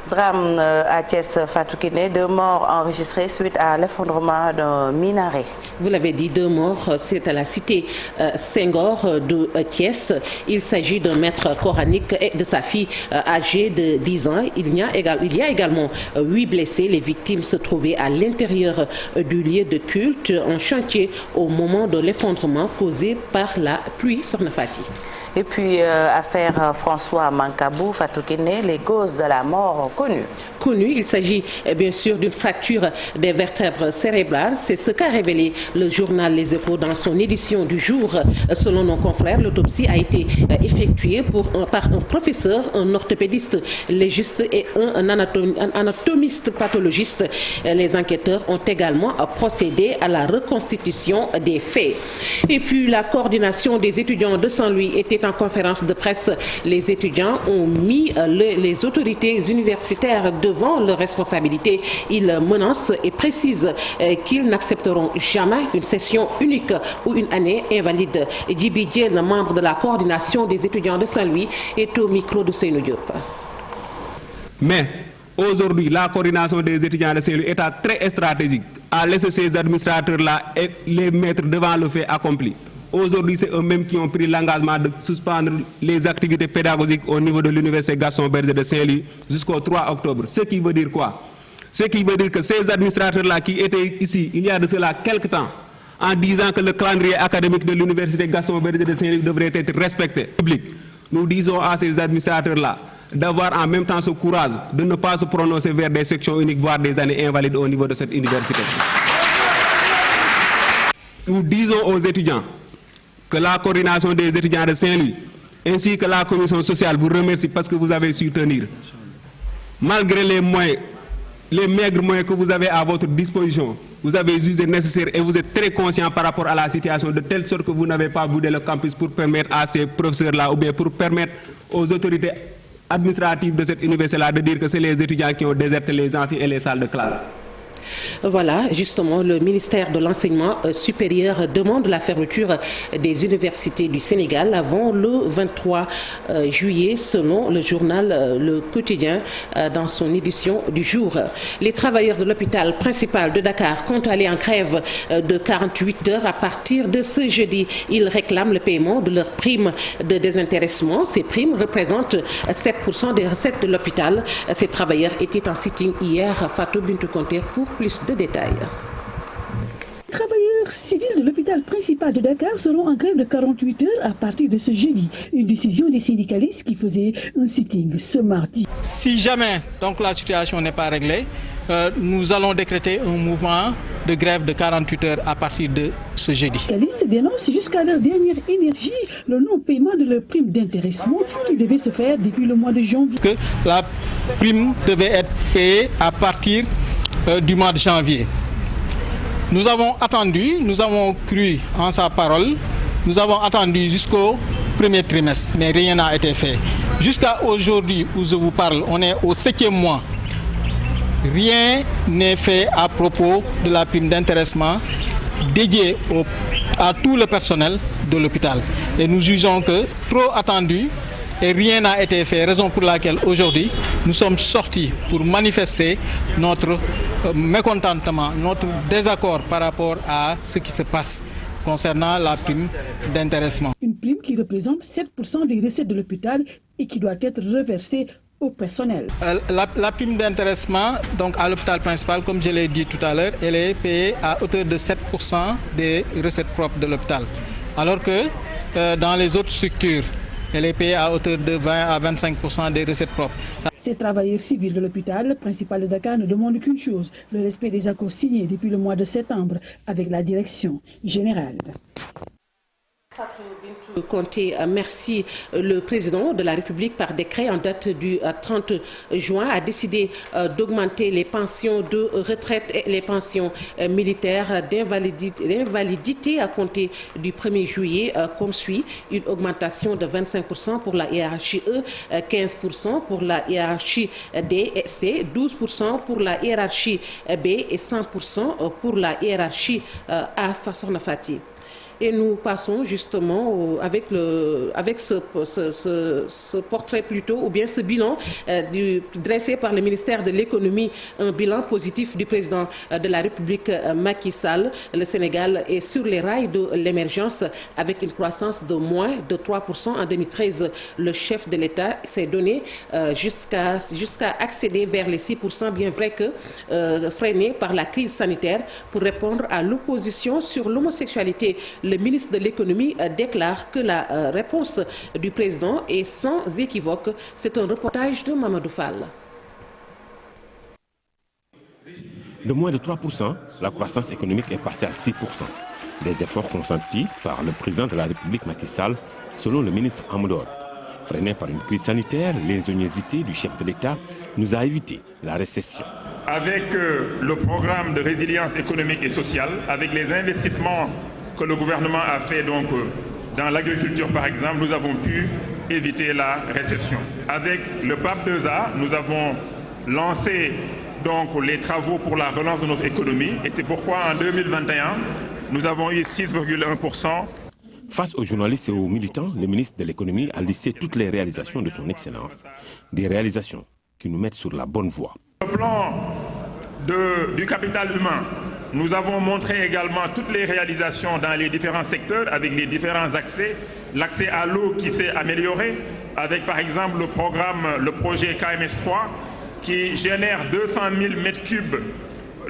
Drame à Thiès, Fatou Kiné, 2 morts enregistrés suite à l'effondrement d'un minaret. Vous l'avez dit, 2 morts, c'est à la cité Senghor de Thiès. Il s'agit d'un maître coranique et de sa fille âgée de 10 ans. Il y a également 8 blessés. Les victimes se trouvaient à l'intérieur du lieu de culte, en chantier au moment de l'effondrement causé par la pluie. Sokhna Fati. Et puis, affaire François Mancabou, Fatou Kiné, les causes de la mort connues. Il s'agit bien sûr d'une fracture des vertèbres cérébrales. C'est ce qu'a révélé le journal Les Échos dans son édition du jour. Selon nos confrères, l'autopsie a été effectuée par un professeur, un orthopédiste légiste et un anatomiste pathologiste. Les enquêteurs ont également procédé à la reconstitution des faits. Et puis la coordination des étudiants de Saint-Louis était en conférence de presse. Les étudiants ont mis les autorités universitaires devant leurs responsabilités. Ils menacent et précisent qu'ils n'accepteront jamais une session unique ou une année invalide. Djibi Diène, membre de la coordination des étudiants de Saint-Louis, est au micro de Seynou Diop. Mais aujourd'hui, la coordination des étudiants de Saint-Louis est très stratégique à laisser ces administrateurs-là et les mettre devant le fait accompli. Aujourd'hui, c'est eux-mêmes qui ont pris l'engagement de suspendre les activités pédagogiques au niveau de l'université Gaston Berger de Saint-Louis jusqu'au 3 octobre. Ce qui veut dire quoi? Ce qui veut dire que ces administrateurs-là qui étaient ici il y a de cela quelques temps, en disant que le calendrier académique de l'université Gaston Berger de Saint-Louis devrait être respecté, nous disons à ces administrateurs-là d'avoir en même temps ce courage de ne pas se prononcer vers des sections uniques, voire des années invalides au niveau de cette université. Nous disons aux étudiants que la coordination des étudiants de Saint-Louis ainsi que la commission sociale vous remercie parce que vous avez su tenir. Malgré les moyens, les maigres moyens que vous avez à votre disposition, vous avez jugé nécessaire et vous êtes très conscient par rapport à la situation de telle sorte que vous n'avez pas boudé le campus pour permettre à ces professeurs-là ou bien pour permettre aux autorités administratives de cette université-là de dire que c'est les étudiants qui ont déserté les amphis et les salles de classe. Voilà, justement, le ministère de l'Enseignement supérieur demande la fermeture des universités du Sénégal avant le 23 juillet, selon le journal Le Quotidien dans son édition du jour. Les travailleurs de l'hôpital principal de Dakar comptent aller en grève de 48 heures à partir de ce jeudi. Ils réclament le paiement de leurs primes de désintéressement. Ces primes représentent 7% des recettes de l'hôpital. Ces travailleurs étaient en sitting hier. Fatou Bintou Conter pour plus de détails. Les travailleurs civils de l'hôpital principal de Dakar seront en grève de 48 heures à partir de ce jeudi. Une décision des syndicalistes qui faisaient un sitting ce mardi. Si jamais donc, la situation n'est pas réglée, nous allons décréter un mouvement de grève de 48 heures à partir de ce jeudi. Les syndicalistes dénoncent jusqu'à leur dernière énergie le non-paiement de leur prime d'intéressement qui devait se faire depuis le mois de janvier. Que la prime devait être payée à partir du mois de janvier. Nous avons attendu, nous avons cru en sa parole, nous avons attendu jusqu'au premier trimestre, mais rien n'a été fait. Jusqu'à aujourd'hui où je vous parle, on est au 7e mois. Rien n'est fait à propos de la prime d'intéressement dédiée à tout le personnel de l'hôpital. Et nous jugeons que trop attendu et rien n'a été fait, raison pour laquelle aujourd'hui nous sommes sortis pour manifester notre mécontentement, notre désaccord par rapport à ce qui se passe concernant la prime d'intéressement. Une prime qui représente 7% des recettes de l'hôpital et qui doit être reversée au personnel. La prime d'intéressement donc à l'hôpital principal, comme je l'ai dit tout à l'heure, elle est payée à hauteur de 7% des recettes propres de l'hôpital. Alors que dans les autres structures, elle est payée à hauteur de 20 à 25% des recettes propres. Ces travailleurs civils de l'hôpital principal de Dakar ne demandent qu'une chose, le respect des accords signés depuis le mois de septembre avec la direction générale. Conté, merci. Le président de la République, par décret en date du 30 juin, a décidé d'augmenter les pensions de retraite et les pensions militaires d'invalidité à compter du 1er juillet, comme suit. Une augmentation de 25% pour la hiérarchie E, 15% pour la hiérarchie D et C, 12% pour la hiérarchie B et 100% pour la hiérarchie A. Sokhna Fati. Et nous passons justement avec ce portrait plutôt, ou bien ce bilan dressé par le ministère de l'économie, un bilan positif du président de la République Macky Sall. Le Sénégal est sur les rails de l'émergence avec une croissance de moins de 3% en 2013. Le chef de l'État s'est donné jusqu'à accéder vers les 6%, bien vrai que freiné par la crise sanitaire. Pour répondre à l'opposition sur l'homosexualité, le ministre de l'économie déclare que la réponse du président est sans équivoque. C'est un reportage de Mamadou Fall. De moins de 3%, la croissance économique est passée à 6%. Des efforts consentis par le président de la République Macky Sall, selon le ministre Amador. Freiné par une crise sanitaire, l'ingéniosité du chef de l'État nous a évité la récession. Avec le programme de résilience économique et sociale, avec les investissements que le gouvernement a fait donc, dans l'agriculture par exemple, nous avons pu éviter la récession. Avec le PAP 2A, nous avons lancé donc, les travaux pour la relance de notre économie et c'est pourquoi en 2021, nous avons eu 6,1%. Face aux journalistes et aux militants, le ministre de l'économie a listé toutes les réalisations de son Excellence. Des réalisations qui nous mettent sur la bonne voie. Sur le plan du capital humain, nous avons montré également toutes les réalisations dans les différents secteurs avec les différents accès. L'accès à l'eau qui s'est amélioré avec par exemple le projet KMS3 qui génère 200 000 m3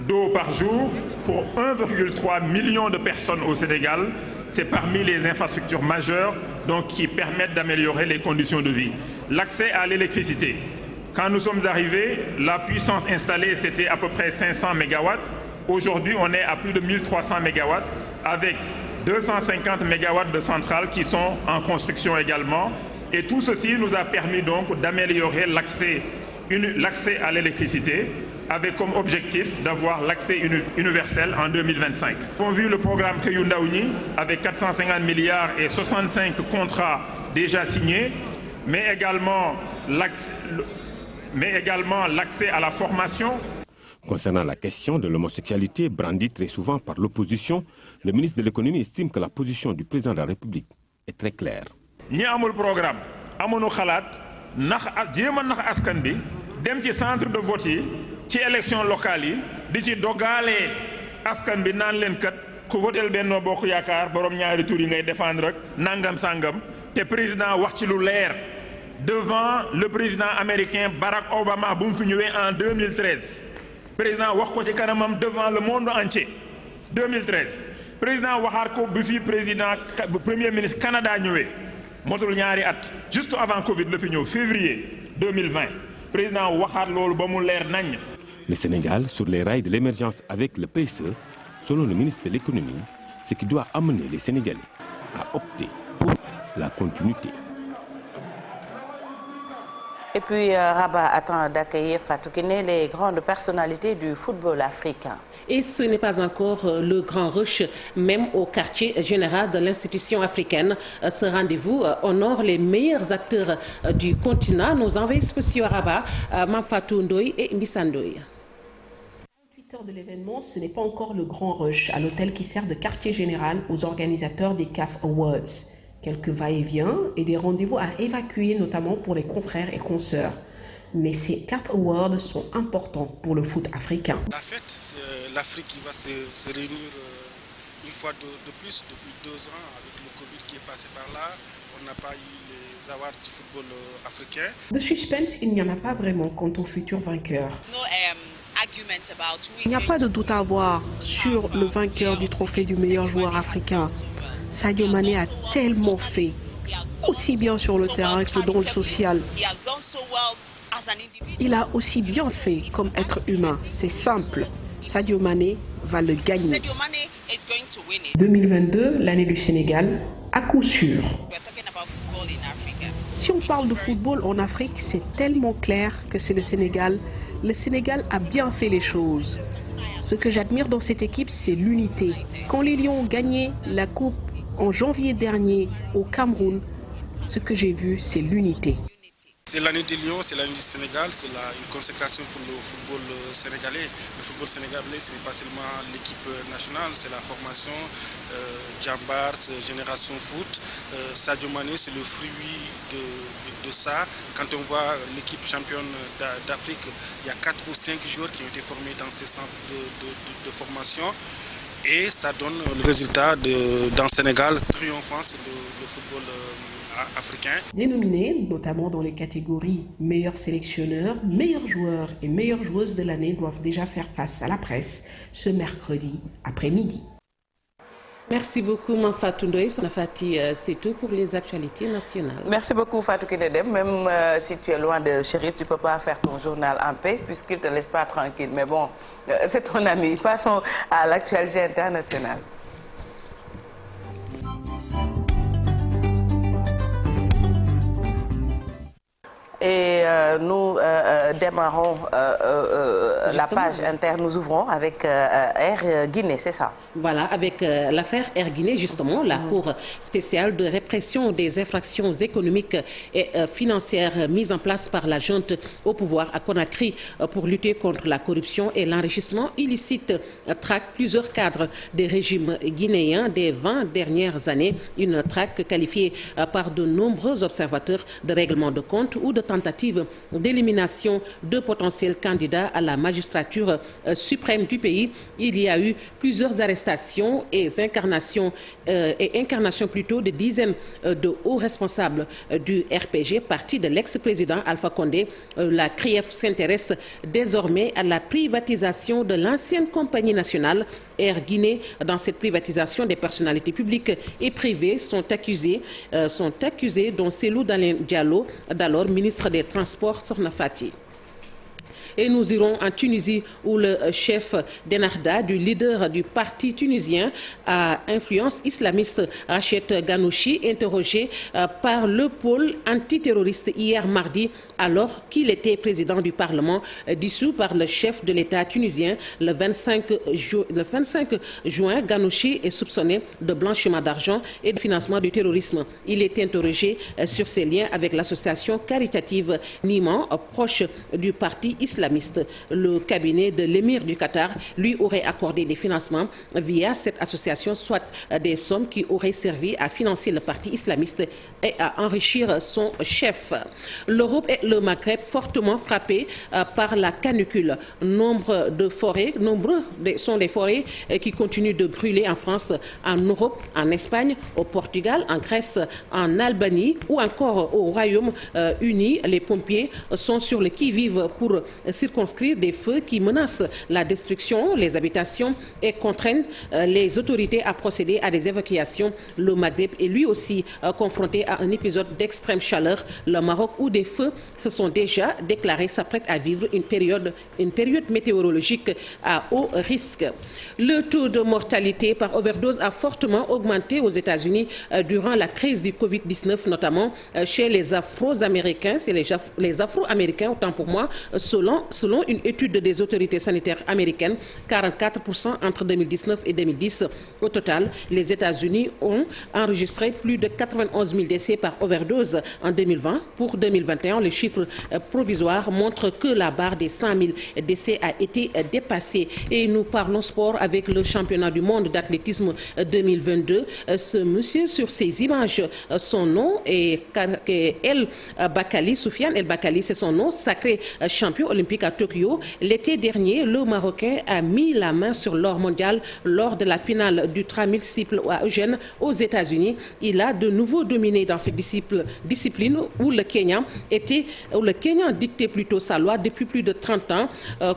d'eau par jour pour 1,3 million de personnes au Sénégal. C'est parmi les infrastructures majeures donc, qui permettent d'améliorer les conditions de vie. L'accès à l'électricité. Quand nous sommes arrivés, la puissance installée, c'était à peu près 500 MW. Aujourd'hui, on est à plus de 1300 MW avec 250 MW de centrales qui sont en construction également. Et tout ceci nous a permis donc d'améliorer l'accès à l'électricité avec comme objectif d'avoir l'accès universel en 2025. Nous avons vu le programme Xëyu-Ndaw-ñi avec 450 milliards et 65 contrats déjà signés, mais également l'accès à la formation. Concernant la question de l'homosexualité brandie très souvent par l'opposition, le ministre de l'économie estime que la position du président de la République est très claire. Ñi amul programme amuñu xalaat nax jéem a nax askan bi dem ci centre de vote yi ci élection locale yi di ci dogalee askan bi naan leen kat ku votel Benno Bokk Yaakaar borom ñaari tur yi ngay défendre rek nangam sangam te président wax ci lu leer devant le président américain Barack Obama bu mu fi ñëwee en 2013 président wax ko ci kanamam devant le monde entier 2013 président waxaat ko bi fi premier ministre Canada ñëwee motul ñaari at juste avant Covid la fi ñëw février 2020 président waxaat loolu ba mu leer nañ. Le Sénégal sur les rails de l'émergence avec le PSE, selon le ministre de l'économie, ce qui doit amener les Sénégalais à opter pour la continuité. Et puis Rabat attend d'accueillir Fatou Kiné, les grandes personnalités du football africain. Et ce n'est pas encore le grand rush, même au quartier général de l'institution africaine. Ce rendez-vous honore les meilleurs acteurs du continent. Nos envoyés spéciaux à Rabat, Mamfatou Ndoye et Mbissa Ndoye. De l'événement, ce n'est pas encore le grand rush à l'hôtel qui sert de quartier général aux organisateurs des CAF Awards. Quelques va-et-vient et des rendez-vous à évacuer, notamment pour les confrères et consoeurs. Mais ces CAF Awards sont importants pour le foot africain. La fête, c'est l'Afrique qui va se réunir une fois de plus depuis 2 ans avec le Covid qui est passé par là. On n'a pas eu les awards du football africain. De suspense, il n'y en a pas vraiment quant au futur vainqueur. Il n'y a pas de doute à avoir sur le vainqueur du trophée du meilleur joueur africain. Sadio Mané a tellement fait, aussi bien sur le terrain que dans le social. Il a aussi bien fait comme être humain. C'est simple. Sadio Mané va le gagner. 2022, l'année du Sénégal, à coup sûr. Si on parle de football en Afrique, c'est tellement clair que c'est le Sénégal. Le Sénégal a bien fait les choses. Ce que j'admire dans cette équipe, c'est l'unité. Quand les Lions ont gagné la Coupe en janvier dernier au Cameroun, ce que j'ai vu, c'est l'unité. c'est l'année des Lions, c'est l'année du Sénégal, c'est une consécration pour le football sénégalais. Le football sénégalais, ce n'est pas seulement l'équipe nationale, c'est la formation, Djambars, Génération Foot. Sadio Mané, c'est le fruit de ça. Quand on voit l'équipe championne d'Afrique, il y a 4 ou 5 joueurs qui ont été formés dans ces centres de formation. Et ça donne le résultat dans le Sénégal triomphant, c'est le football africain. Les nominés, notamment dans les catégories meilleurs sélectionneurs, meilleurs joueurs et meilleures joueuses de l'année, doivent déjà faire face à la presse ce mercredi après-midi. Merci beaucoup, Fatou Ndoye. Sonafati, c'est tout pour les actualités nationales. Merci beaucoup, Fatou Kinedem. Même si tu es loin de Chérif, tu ne peux pas faire ton journal en paix puisqu'il ne te laisse pas tranquille. Mais bon, c'est ton ami. Passons à l'actualité internationale. Et nous démarrons la page interne, nous ouvrons avec Air Guinée, c'est ça? Voilà, avec l'affaire Air Guinée, justement, la Cour spéciale de répression des infractions économiques et financières mise en place par la junte au pouvoir à Conakry pour lutter contre la corruption et l'enrichissement illicite traque plusieurs cadres des régimes guinéens des 20 dernières années. Une traque qualifiée par de nombreux observateurs de règlement de compte ou de tentative d'élimination de potentiels candidats à la magistrature suprême du pays. Il y a eu plusieurs arrestations et incarnations plutôt de dizaines de hauts responsables du RPG, parti de l'ex-président Alpha Condé. La CRIEF s'intéresse désormais à la privatisation de l'ancienne compagnie nationale Air Guinée. Dans cette privatisation, des personnalités publiques et privées sont accusées, dont Cellou Dalein Diallo, d'alors ministre des Transports, Sonafati. Et nous irons en Tunisie où le chef d'Ennahda, du leader du parti tunisien à influence islamiste Rached Ghannouchi, interrogé par le pôle antiterroriste hier mardi alors qu'il était président du Parlement dissous par le chef de l'État tunisien le 25 juin. Ghannouchi est soupçonné de blanchiment d'argent et de financement du terrorisme. Il est interrogé sur ses liens avec l'association caritative Niman, proche du parti islamiste. Le cabinet de l'émir du Qatar lui aurait accordé des financements via cette association, soit des sommes qui auraient servi à financer le parti islamiste et à enrichir son chef. L'Europe et le Maghreb fortement frappés par la canicule. Nombreux sont les forêts qui continuent de brûler en France, en Europe, en Espagne, au Portugal, en Grèce, en Albanie ou encore au Royaume-Uni. Les pompiers sont sur le qui-vive pour circonscrire des feux qui menacent la destruction, les habitations et contraignent les autorités à procéder à des évacuations. Le Maghreb est lui aussi confronté à un épisode d'extrême chaleur. Le Maroc, où des feux se sont déjà déclarés, s'apprête à vivre une période météorologique à haut risque. Le taux de mortalité par overdose a fortement augmenté aux États-Unis durant la crise du Covid-19, notamment chez les Afro-Américains. C'est les Afro-Américains, autant pour moi, selon une étude des autorités sanitaires américaines, 44% entre 2019 et 2010. Au total, les États-Unis ont enregistré plus de 91 000 décès par overdose en 2020. Pour 2021, les chiffres provisoires montrent que la barre des 100 000 décès a été dépassée. Et nous parlons sport avec le championnat du monde d'athlétisme 2022. Ce monsieur, sur ces images, son nom est El Bakali, Soufiane El Bakali, c'est son nom, sacré champion olympique à Tokyo. L'été dernier, le Marocain a mis la main sur l'or mondial lors de la finale du 3000 steeple à Eugène aux États-Unis. Il a de nouveau dominé dans cette discipline où le Kenya dictait plutôt sa loi depuis plus de 30 ans.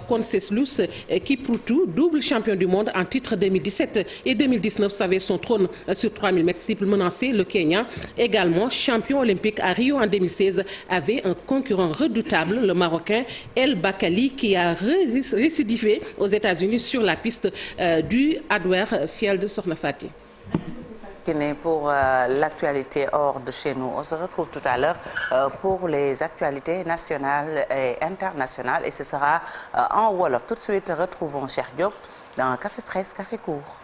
Conseslus Kiprutu, double champion du monde en titre 2017 et 2019, savait son trône sur 3000 mètres steeple menacé. Le Kenya, également champion olympique à Rio en 2016, avait un concurrent redoutable, le Marocain El Bakali, qui a récidivé aux États-Unis sur la piste du Adwer Field Sornafati. Pour l'actualité hors de chez nous. On se retrouve tout à l'heure pour les actualités nationales et internationales et ce sera en Wolof. Tout de suite, retrouvons Cheikh Diop dans Café Presse, Café Court.